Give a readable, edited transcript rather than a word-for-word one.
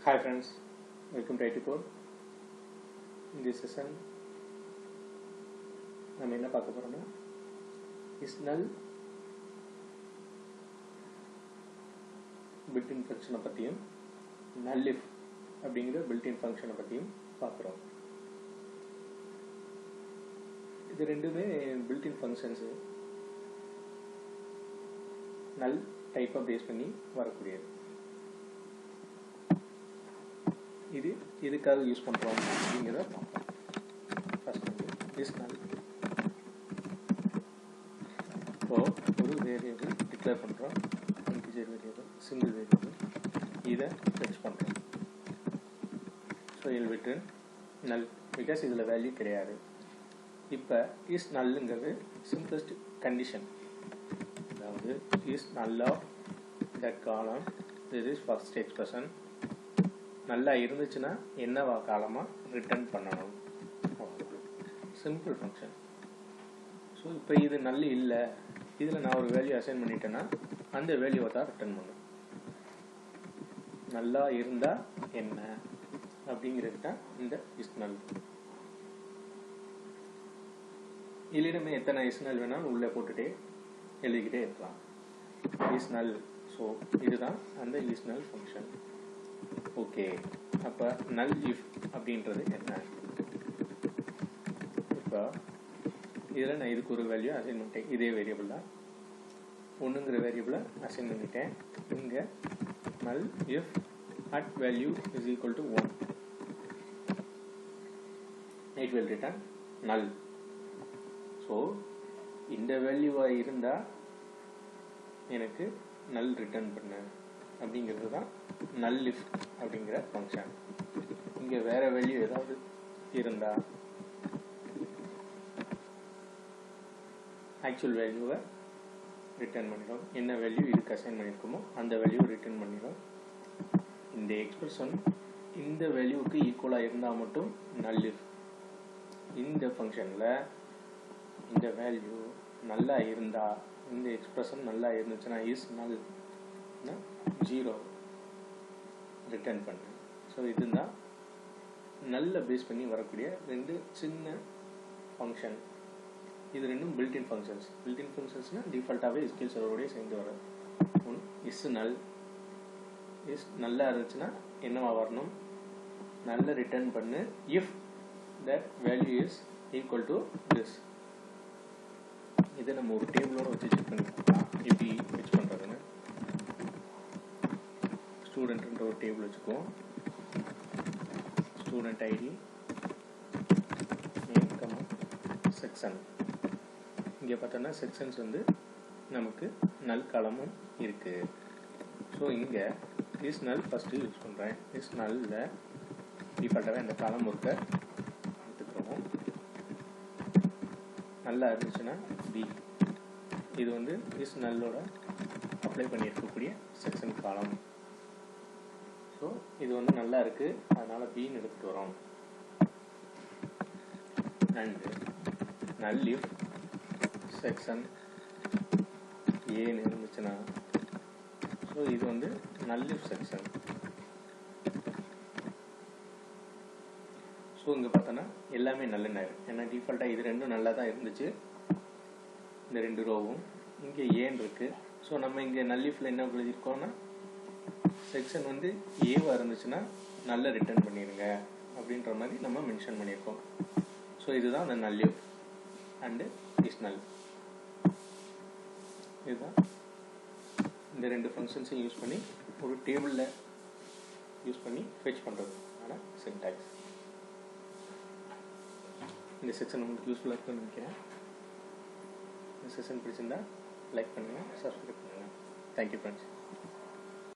Hi friends, welcome to IT Code. In this session, நம்ம என்ன பார்க்க போறோம்னா is null built-in function பத்தியும் nullif அப்படிங்கிற built-in function பத்தியும் பார்க்குறோம். இது ரெண்டுமே built-in functions null டைப்பை பேஸ் பண்ணி வரக்கூடியது. இது எதுக்காக யூஸ் பண்ணுறோம் அப்படிங்கிறத பார்ப்போம். ஃபர்ஸ்ட் வந்து இஸ் நல். இப்போது ஒரு வேரியபிள் டிக்ளேர் பண்ணுறோம், இன்டிஜர் வேரியபிள், சிங்கிள் வேரியபிள், இதை ஃபெட்ச் பண்ணுறோம். ஸோ இல் ரிட்டர்ன் நல் பிகாஸ் இதில் வேல்யூ கிடையாது. இப்போ இஸ் நல்லுங்கிறது சிம்பிளஸ்ட் கண்டிஷன், அதாவது இஸ் நல் ஆஃப் தட் காலம் திஸ் இஸ் ஃபர்ஸ்ட் எக்ஸ்பிரஷன். நல்லா இருந்துச்சுன்னா என்னவா காலமாக ரிட்டர்ன் பண்ணணும், சிம்பிள் ஃபங்க்ஷன். ஸோ இப்போ இது நல்ல இல்லை, இதில் நான் ஒரு வேல்யூ அசைன் பண்ணிட்டேன்னா அந்த வேல்யூவை தான் ரிட்டர்ன் பண்ணும். நல்லா இருந்தால் என்ன அப்படிங்கிறது தான் இந்த இஸ் நல். இதிலுமே எத்தனை இஸ் நல் வேணாலும் உள்ளே போட்டுகிட்டே எழுதிக்கிட்டே இருக்கலாம். இஸ் நல். ஸோ இதுதான் அந்த இஸ் நல் ஃபங்க்ஷன். ஓகே, அப்போ நல் இஃப் அப்படின்றது என்ன? இப்போ இதில் நான் இதுக்கு ஒரு வேல்யூ அசைன் பண்ணிட்டேன், இதே வேரியபிள் தான், ஒன்றுங்கிற வேரியபிளை அசைன் பண்ணிட்டேன். இங்கே நல் if at value is equal to 1 it will return நல். ஸோ இந்த வேல்யூவாக இருந்தால் எனக்கு நல் ரிட்டர்ன் பண்ணு அப்படிங்கிறது தான் நல்லிஃப் அப்படிங்கிற ஃபங்க்ஷன். இங்கே வேற வேல்யூ ஏதாவது இருந்தால் ஆக்சுவல் வேல்யூவை ரிட்டர்ன் பண்ணிடும். என்ன வேல்யூ இதுக்கு அசைன் பண்ணியிருக்கோமோ அந்த வேல்யூவை ரிட்டர்ன் பண்ணிடும். இந்த எக்ஸ்பிரஷன் இந்த வேல்யூவுக்கு ஈக்குவலாக இருந்தால் மட்டும் நல்லிஃப். இந்த ஃபங்க்ஷனில் இந்த வேல்யூ நல்லா இருந்தால், இந்த எக்ஸ்பிரஷன் நல்லா இருந்துச்சுன்னா இஸ் நல், 0 ரிட்டர்ன் பண்ணு. ஸோ இதுதான் நல்ல பேஸ் பண்ணி வரக்கூடிய ரெண்டு சின்ன ஃபங்க்ஷன். இது ரெண்டும் பில்ட்-இன் ஃபங்க்ஷன்ஸ். பில்ட்-இன் ஃபங்க்ஷன்ஸ்னால் டிஃபால்ட்டாகவே SQL சர்வரோடய சேர்ந்து வரும். ஒன்று இஸ் நல். இஸ் நல்லா இருந்துச்சுன்னா என்னவா வரணும், நல்ல ரிட்டர்ன் பண்ணு if that value is equal to this. இதை நம்ம ஒரு டேபிளோட வச்சு செக் பண்ணி பார்க்கலாம் எப்படி ஃபெட்ச் பண்ணுறதுன்னு. ஸ்டூடெண்ட்ன்ற ஒரு டேபிள் வச்சுக்குவோம். Student ID name comma section. இங்கே பார்த்தோன்னா செக்ஷன்ஸ் வந்து நமக்கு நல் காலமும் இருக்குது. ஸோ இங்கே இஸ் நல் ஃபஸ்ட்டு யூஸ் பண்ணுறேன். இஸ் நல்ல டிஃபால்ட்டாகவே அந்த காலம் ஒர்க்கை எடுத்துக்கிறோம். நல்லா இருந்துச்சுன்னா பி. இது வந்து இஸ் நல்லோட அப்ளை பண்ணியிருக்கக்கூடிய செக்ஷன் காலம். ஸோ இது வந்து நல்லா இருக்குது, அதனால் பின்னு எடுத்துகிட்டு வரோம். அண்டு நல் இஃப் செக்ஷன் ஏன்னு இருந்துச்சுன்னா, ஸோ இது வந்து நல் இஃப் செக்ஷன். ஸோ இங்கே பார்த்தோன்னா எல்லாமே நல்ல ஏன்னா டிஃபால்ட்டாக இது ரெண்டும் நல்லா தான் இருந்துச்சு, இந்த ரெண்டு ரோவும். இங்கே ஏன் இருக்குது. ஸோ நம்ம இங்கே நல்லிஃபில் என்ன எழுதியிருக்கோம்னா, செக்ஷன் வந்து ஏவாக இருந்துச்சுன்னா நல்ல ரிட்டர்ன் பண்ணிடுங்க அப்படின்ற மாதிரி நம்ம மென்ஷன் பண்ணியிருக்கோம். ஸோ இதுதான் அந்த நல்லிஃப் அண்டு இஸ் நல். இதுதான் இந்த ரெண்டு ஃபங்க்ஷன்ஸையும் யூஸ் பண்ணி ஒரு டேபிளில் யூஸ் பண்ணி ஃபெட்ச் பண்ணுறது ஆனால் சின்டாக்ஸ். இந்த செக்ஷன் உங்களுக்கு யூஸ்ஃபுல்லாக இருக்குன்னு நினைக்கிறேன். இந்த செஷன் பிடிச்சிருந்தா லைக் பண்ணுங்கள், சப்ஸ்கிரைப் பண்ணுங்கள். Thank you friends.